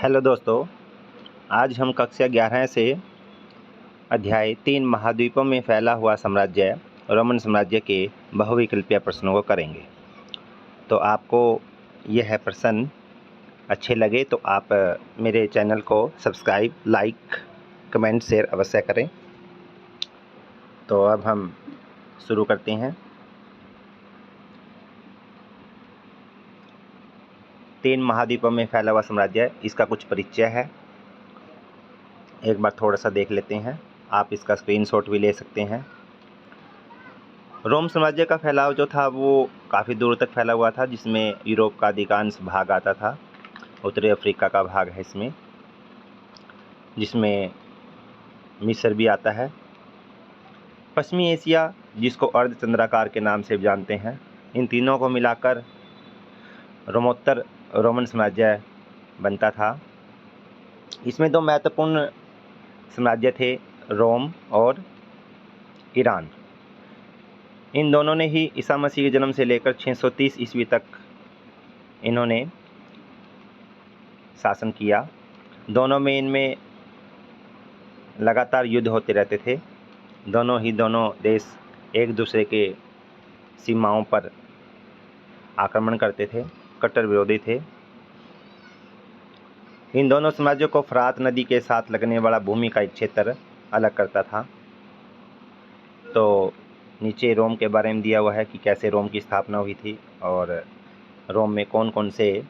Hello दोस्तों, आज हम कक्षा 11 से अध्याय 3 महाद्वीपों में फैला हुआ साम्राज्य रोमन साम्राज्य के बहुविकल्पीय प्रश्नों को करेंगे। तो आपको यह प्रश्न अच्छे लगे तो आप मेरे चैनल को सब्सक्राइब, लाइक, कमेंट, शेयर अवश्य करें। तो अब हम शुरू करते हैं। 3 महाद्वीपों में फैला हुआ साम्राज्य, इसका कुछ परिचय है। एक बार थोड़ा सा देख लेते हैं। आप इसका स्क्रीनशॉट भी ले सकते हैं। रोम साम्राज्य का फैलाव जो था वो काफ़ी दूर तक फैला हुआ था, जिसमें यूरोप का अधिकांश भाग आता था। उत्तरी अफ्रीका का भाग है इसमें, जिसमें मिस्र भी आता है। पश्चिमी एशिया, जिसको अर्धचंद्राकार के नाम से जानते हैं, इन तीनों को मिलाकर रोमोत्तर रोमन साम्राज्य बनता था। इसमें दो महत्वपूर्ण साम्राज्य थे, रोम और ईरान। इन दोनों ने ही ईसा मसीह के जन्म से लेकर 630 ईस्वी तक इन्होंने शासन किया। इनमें लगातार युद्ध होते रहते थे। दोनों देश एक दूसरे के सीमाओं पर आक्रमण करते थे, कट्टर विरोधी थे। इन दोनों साम्राज्यों को फरात नदी के साथ लगने वाला भूमि का एक क्षेत्र अलग करता था। तो नीचे रोम के बारे में दिया हुआ है कि कैसे रोम की स्थापना हुई थी और रोम में कौन कौन से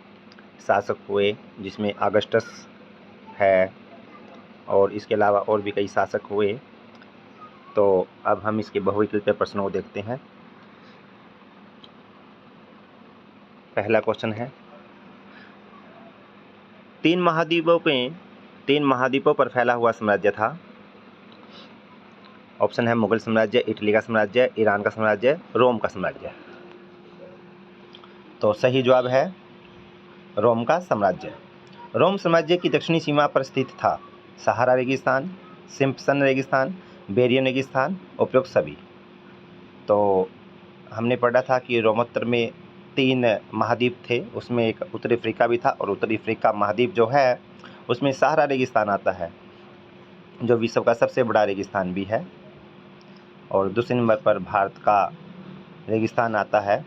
शासक हुए, जिसमें अगस्टस है और इसके अलावा और भी कई शासक हुए। तो अब हम इसके बहुविकल्पीय प्रश्नों को देखते हैं। पहला क्वेश्चन है, तीन महाद्वीपों पर फैला हुआ साम्राज्य था। ऑप्शन है मुगल साम्राज्य, इटली का साम्राज्य, ईरान का साम्राज्य, रोम का साम्राज्य। तो सही जवाब है रोम का साम्राज्य। रोम साम्राज्य की दक्षिणी सीमा पर स्थित था सहारा रेगिस्तान, सिम्पसन रेगिस्तान, बेरियन रेगिस्तान, उपरोक्त सभी। तो हमने पढ़ा था कि रोमोत्तर में 3 महाद्वीप थे, उसमें एक उत्तरी अफ्रीका भी था और उत्तरी अफ्रीका महाद्वीप जो है उसमें सहारा रेगिस्तान आता है, जो विश्व का सबसे बड़ा रेगिस्तान भी है। और दूसरे नंबर पर भारत का रेगिस्तान आता है,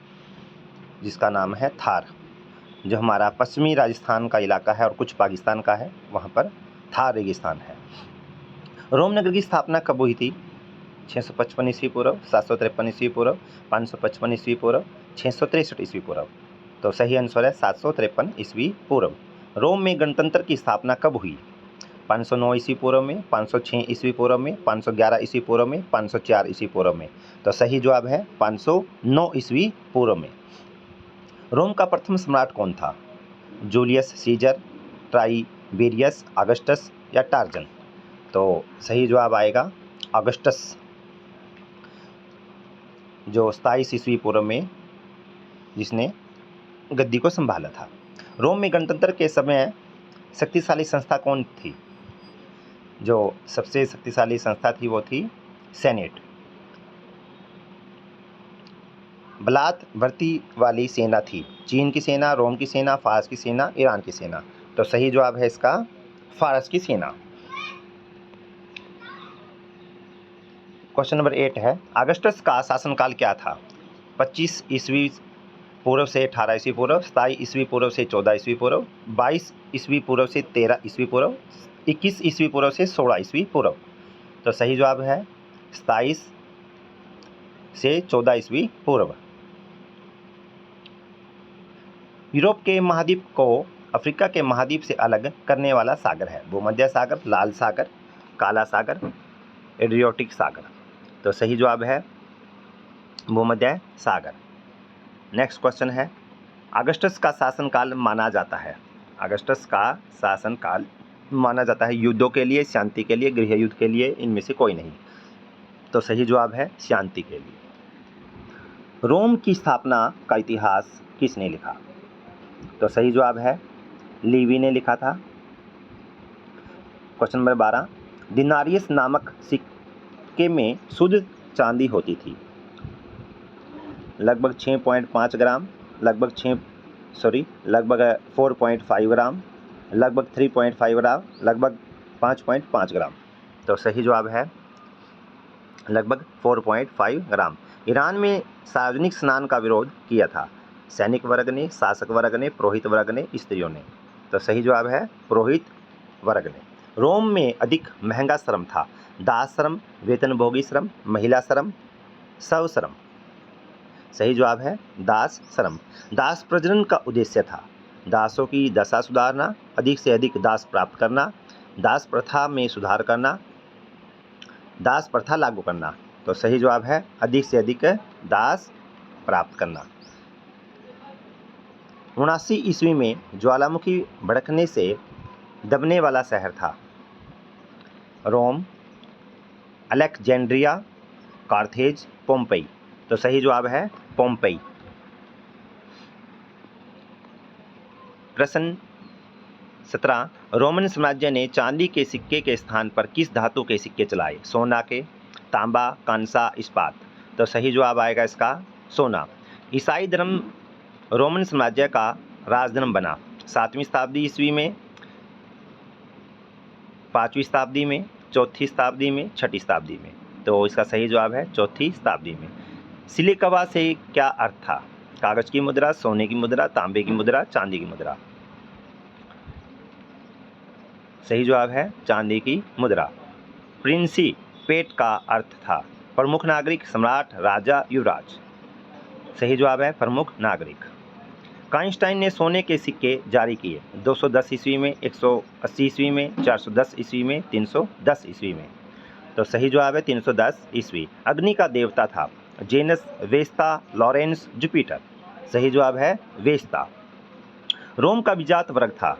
जिसका नाम है थार, जो हमारा पश्चिमी राजस्थान का इलाका है और कुछ पाकिस्तान का है, वहाँ पर थार रेगिस्तान है। रोम नगर की स्थापना कब हुई थी? 655 ईस्वी पूर्व, 753 ईस्वी पूर्व, 555 ईस्वी पूर्व, 663 ईस्वी पूर्व। तो सही आंसर है 753 ईस्वी पूर्व। रोम में गणतंत्र की स्थापना कब हुई? 509 ईस्वी पूर्व में, 506 ईस्वी पूर्व में, 511 ईस्वी पूर्व में, 504 ईस्वी पूर्व में। तो सही जवाब है 509 ईस्वी पूर्व में। रोम का प्रथम सम्राट कौन था? जूलियस सीजर, ट्राइबेरियस, अगस्टस या टार्जन? तो सही जवाब आएगा अगस्टस, जो 27 ईस्वी पूर्व में जिसने गद्दी को संभाला था। रोम में गणतंत्र के समय शक्तिशाली संस्था कौन थी? जो सबसे शक्तिशाली संस्था थी वो थी सेनेट। बलात् भर्ती वाली सेना थी चीन की सेना, रोम की सेना, फारस की सेना, ईरान की सेना। तो सही जवाब है इसका फारस की सेना। क्वेश्चन नंबर 8 है, अगस्टस का शासनकाल क्या था? 25 ईस्वी पूर्व से 18 ईस्वी पूर्व, 27 ईस्वी पूर्व से 14 ईस्वी पूर्व, 22 ईस्वी पूर्व से 13 ईस्वी पूर्व, 21 ईस्वी पूर्व से 16 ईस्वी पूर्व। तो सही जवाब है 27 से 14 ईस्वी पूर्व। यूरोप के महाद्वीप को अफ्रीका के महाद्वीप से अलग करने वाला सागर है? भूमध्य सागर, लाल सागर, काला सागर, एड्रियाटिक सागर। तो सही जवाब है भूमध्य सागर। नेक्स्ट क्वेश्चन है, अगस्टस का शासनकाल माना जाता है? अगस्टस का शासनकाल माना जाता है युद्धों के लिए, शांति के लिए, गृह युद्ध के लिए, इनमें से कोई नहीं। तो सही जवाब है शांति के लिए। रोम की स्थापना का इतिहास किसने लिखा? तो सही जवाब है लीवी ने लिखा था। क्वेश्चन नंबर 12, दिनारियस नामक सिक्के में शुद्ध चांदी होती थी? लगभग 6.5 ग्राम, लगभग 4.5 ग्राम, लगभग 3.5 ग्राम, लगभग 5.5 ग्राम। तो सही जवाब है लगभग 4.5 ग्राम। ईरान में सार्वजनिक स्नान का विरोध किया था। सैनिक वर्ग ने, शासक वर्ग ने, पुरोहित वर्ग ने, स्त्रियों ने। तो सही जवाब है पुरोहित वर्ग ने। रोम में अधिक महंगा श्रम था। दास श्रम, वेतनभोगी श्रम, महिला श्रम, शव श्रम। सही जवाब है दास श्रम। दास प्रजनन का उद्देश्य था। दासों की दशा सुधारना, अधिक से अधिक दास प्राप्त करना, दास प्रथा में सुधार करना, दास प्रथा लागू करना। तो सही जवाब है अधिक से अधिक दास प्राप्त करना। 79 ईस्वी में ज्वालामुखी भड़कने से दबने वाला शहर था। रोम, अलेक्जेंड्रिया, कार्थेज, पोम्पई। तो सही जवाब है पोम्पई। प्रश्न 17, रोमन साम्राज्य ने चांदी के सिक्के के स्थान पर किस धातु के सिक्के चलाए? सोना के, तांबा, कांसा, इस्पात। तो सही जवाब आएगा इसका सोना। ईसाई धर्म रोमन साम्राज्य का राजधर्म बना 7वीं शताब्दी ईस्वी में, 5वीं शताब्दी में, 4वीं शताब्दी में, 6वीं शताब्दी में। तो इसका सही जवाब है 4वीं शताब्दी में। सिलिकवा से क्या अर्थ था? कागज की मुद्रा, सोने की मुद्रा, तांबे की मुद्रा, चांदी की मुद्रा। सही जवाब है चांदी की मुद्रा। प्रिंसिपेट का अर्थ था प्रमुख नागरिक, सम्राट, राजा, युवराज। सही जवाब है प्रमुख नागरिक। काइंस्टाइन ने सोने के सिक्के जारी किए 210 ईस्वी में, 180 ईस्वी में, 410 ईस्वी में, 310 ईस्वी में। तो सही जवाब है 310 ईस्वी। अग्नि का देवता था जेनस, वेस्ता, लॉरेंस, जुपिटर। सही जवाब है वेस्ता। रोम का विजात वर्ग था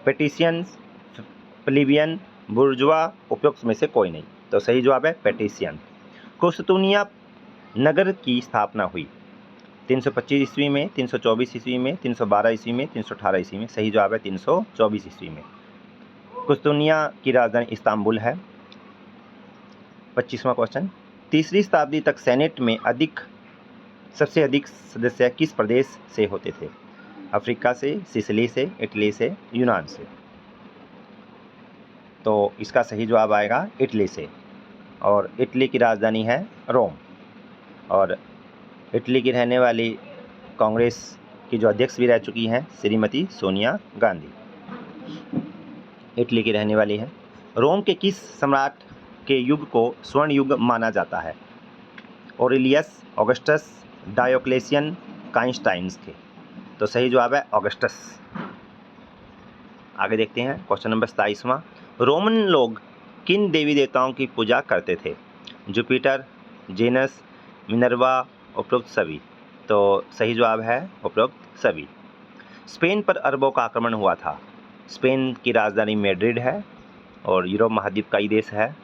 पेटिशियंस, प्लीबियन, बुर्जुआ, उपयुक्त में से कोई नहीं। तो सही जवाब है पेटिशियन। कुस्तुनिया नगर की स्थापना हुई 325 ईस्वी में, 324 ईस्वी में, 312 ईस्वी में, 318 ईस्वी में। सही जवाब है 324 ईस्वी में। कुस्तुनिया की राजधानी इस्तांबुल है। 25वां क्वेश्चन, 3वीं शताब्दी तक सेनेट में सबसे अधिक सदस्य किस प्रदेश से होते थे? अफ्रीका से, सिसिली से, इटली से, यूनान से। तो इसका सही जवाब आएगा इटली से। और इटली की राजधानी है रोम। और इटली की रहने वाली कांग्रेस की जो अध्यक्ष भी रह चुकी हैं श्रीमती सोनिया गांधी, इटली की रहने वाली है। रोम के किस सम्राट के युग को स्वर्ण युग माना जाता है? ओरेलियस, ऑगस्टस, डायोक्लेशियन, काइंस्टाइन्स के। तो सही जवाब है ऑगस्टस। आगे देखते हैं क्वेश्चन नंबर 27वां, रोमन लोग किन देवी देवताओं की पूजा करते थे? जुपिटर, जेनस, मिनर्वा, उपरोक्त सभी। तो सही जवाब है उपरोक्त सभी। स्पेन पर अरबों का आक्रमण हुआ था। स्पेन की राजधानी मैड्रिड है और यूरोप महाद्वीप का ही देश है।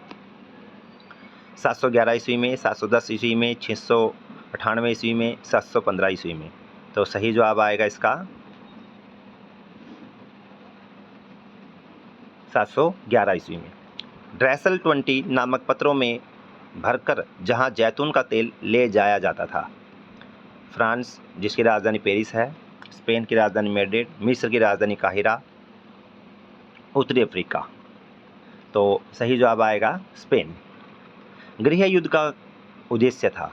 711 ईस्वी में, 710 ईस्वी में, 698 ईस्वी में, 715 ईस्वी में। तो सही जवाब आएगा इसका 711 ईस्वी में। ड्रेसल 20 नामक पत्रों में भरकर जहां जैतून का तेल ले जाया जाता था। फ्रांस, जिसकी राजधानी पेरिस है, स्पेन की राजधानी मैड्रिड, मिस्र की राजधानी काहिरा, उत्तरी अफ्रीका। तो सही जवाब आएगा स्पेन। गृह युद्ध का उद्देश्य था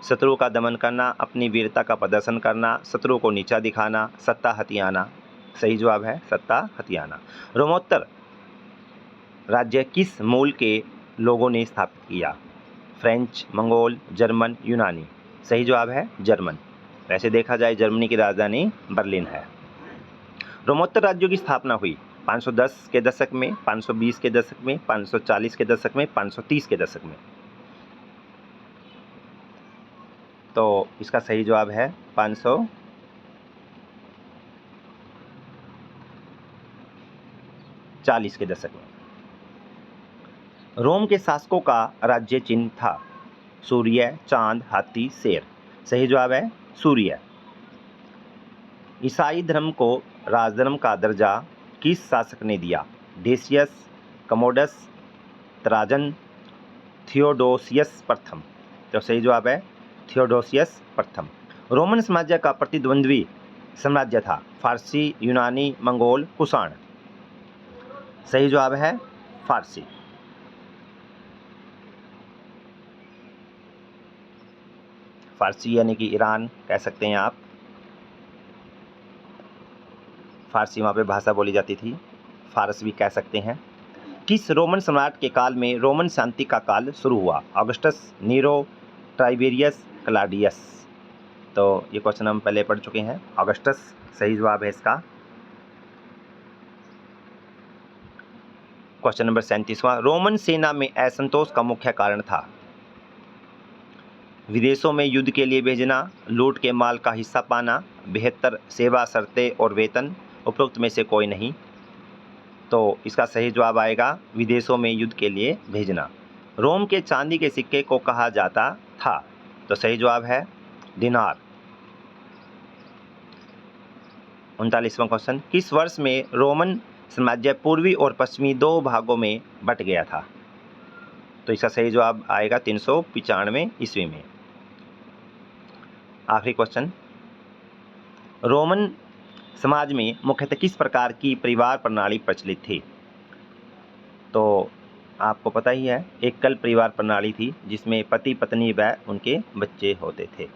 शत्रु का दमन करना, अपनी वीरता का प्रदर्शन करना, शत्रु को नीचा दिखाना, सत्ता हथियाना। सही जवाब है सत्ता हथियाना। रोमोत्तर राज्य किस मूल के लोगों ने स्थापित किया? फ्रेंच, मंगोल, जर्मन, यूनानी। सही जवाब है जर्मन। वैसे देखा जाए जर्मनी की राजधानी बर्लिन है। रोमोत्तर राज्यों की स्थापना हुई 510 के दशक में, 520 के दशक में, 540 के दशक में, 530 के दशक में। तो इसका सही जवाब है 540 के दशक में। रोम के शासकों का राज्य चिन्ह था सूर्य, चांद, हाथी, शेर। सही जवाब है सूर्य। ईसाई धर्म को राजधर्म का दर्जा किस शासक ने दिया? डेसियस, कमोडस, ट्राजन, थियोडोसियस प्रथम। तो सही जवाब है थियोडोसियस प्रथम। रोमन साम्राज्य का प्रतिद्वंद्वी साम्राज्य था फारसी, यूनानी, मंगोल, कुषाण। सही जवाब है फारसी। फारसी यानी कि ईरान कह सकते हैं आप। फारसी वहाँ पे भाषा बोली जाती थी, फारस भी कह सकते हैं। किस रोमन सम्राट के काल में रोमन शांति का काल शुरू हुआ? Augustus, Nero, Tiberius, Claudius. तो ये क्वेश्चन हम पहले पढ़ चुके हैं। ऑगस्टस सही जवाब है इसका। क्वेश्चन नंबर 37वां, रोमन सेना में असंतोष का मुख्य कारण था? विदेशों में युद्ध के लिए भेजना, लूट के माल का हिस्सा पाना, बेहतर सेवा शर्तें और वेतन, उपरोक्त में से कोई नहीं। तो इसका सही जवाब आएगा विदेशों में युद्ध के लिए भेजना। रोम के चांदी के सिक्के को कहा जाता था? तो सही जवाब है दिनार। 39वां क्वेश्चन, किस वर्ष में रोमन साम्राज्य पूर्वी और पश्चिमी दो भागों में बट गया था? तो इसका सही जवाब आएगा 395 ईस्वी में। आखिरी क्वेश्चन, रोमन समाज में मुख्यतः किस प्रकार की परिवार प्रणाली प्रचलित थी? तो आपको पता ही है, एकल परिवार प्रणाली थी जिसमें पति पत्नी व उनके बच्चे होते थे।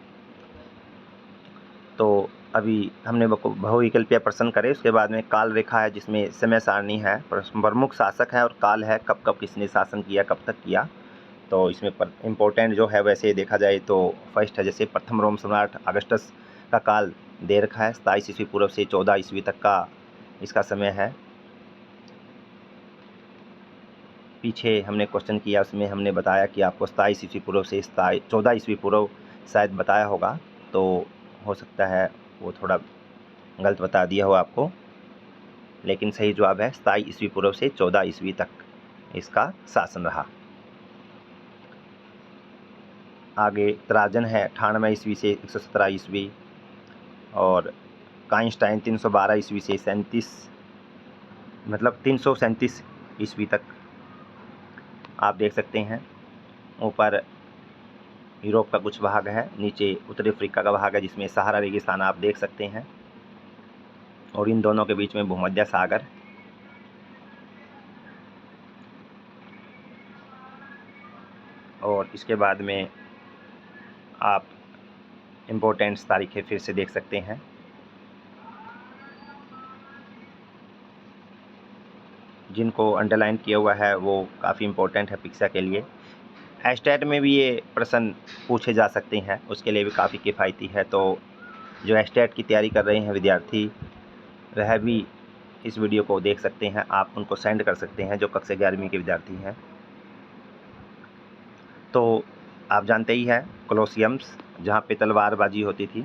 तो अभी हमने बहुविकल्पीय प्रश्न करे, उसके बाद में काल रेखा है जिसमें समय सारणी है, प्रमुख शासक है और काल है कब कब किसने शासन किया, कब तक किया। तो इसमें इम्पोर्टेंट जो है वैसे देखा जाए तो फर्स्ट है, जैसे प्रथम रोम सम्राट अगस्टस का काल दे रखा है 27 ईस्वी पूर्व से 14 ईस्वी तक का इसका समय है। पीछे हमने क्वेश्चन किया, उसमें हमने बताया कि आपको 27 ईस्वी पूर्व से 14 ईस्वी पूर्व शायद बताया होगा, तो हो सकता है वो थोड़ा गलत बता दिया हो आपको, लेकिन सही जवाब है 27 ईस्वी पूर्व से 14 ईस्वी तक इसका शासन रहा। आगे त्राजन है 98 ईस्वी से 117 ईस्वी, और काइंस्टाइन 312 ईस्वी से 337 ईस्वी तक आप देख सकते हैं। ऊपर यूरोप का कुछ भाग है, नीचे उत्तरी अफ्रीका का भाग है जिसमें सहारा रेगिस्तान आप देख सकते हैं, और इन दोनों के बीच में भूमध्य सागर। और इसके बाद में आप इम्पोर्टेंट्स तारीखें फिर से देख सकते हैं। जिनको अंडरलाइन किया हुआ है वो काफ़ी इम्पोर्टेंट है परीक्षा के लिए। एस्टेट में भी ये प्रश्न पूछे जा सकते हैं, उसके लिए भी काफ़ी किफ़ायती है। तो जो एस्टेट की तैयारी कर रहे हैं विद्यार्थी, वह भी इस वीडियो को देख सकते हैं, आप उनको सेंड कर सकते हैं जो कक्षा 11वीं के विद्यार्थी हैं। तो आप जानते ही हैं कोलोसियम्स, जहाँ पे तलवारबाजी होती थी,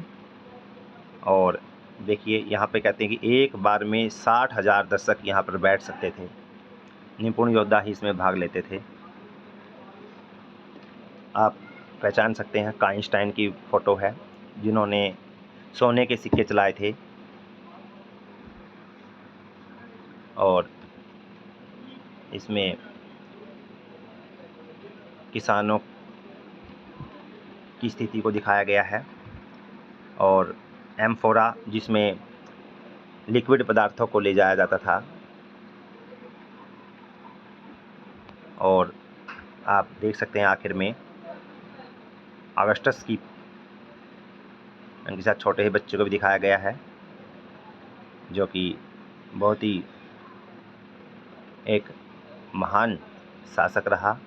और देखिए यहाँ पे कहते हैं कि एक बार में 60,000 दर्शक यहाँ पर बैठ सकते थे। निपुण योद्धा ही इसमें भाग लेते थे। आप पहचान सकते हैं काइंस्टाइन की फ़ोटो है जिन्होंने सोने के सिक्के चलाए थे, और इसमें किसानों की स्थिति को दिखाया गया है, और एम्फोरा जिसमें लिक्विड पदार्थों को ले जाया जाता था। और आप देख सकते हैं आखिर में ऑगस्टस की उनके साथ छोटे ही बच्चे को भी दिखाया गया है, जो कि बहुत ही एक महान शासक रहा।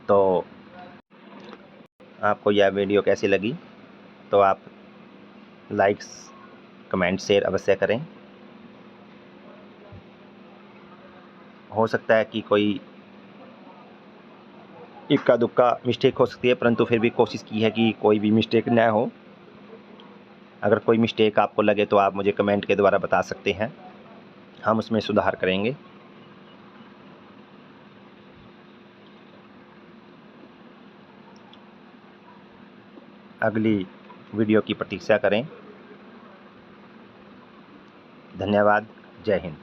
तो आपको यह वीडियो कैसी लगी, तो आप लाइक्स कमेंट शेयर अवश्य करें। हो सकता है कि कोई इक्का दुक्का मिस्टेक हो सकती है, परंतु फिर भी कोशिश की है कि कोई भी मिस्टेक न हो। अगर कोई मिस्टेक आपको लगे तो आप मुझे कमेंट के द्वारा बता सकते हैं, हम उसमें सुधार करेंगे। अगली वीडियो की प्रतीक्षा करें। धन्यवाद। जय हिंद।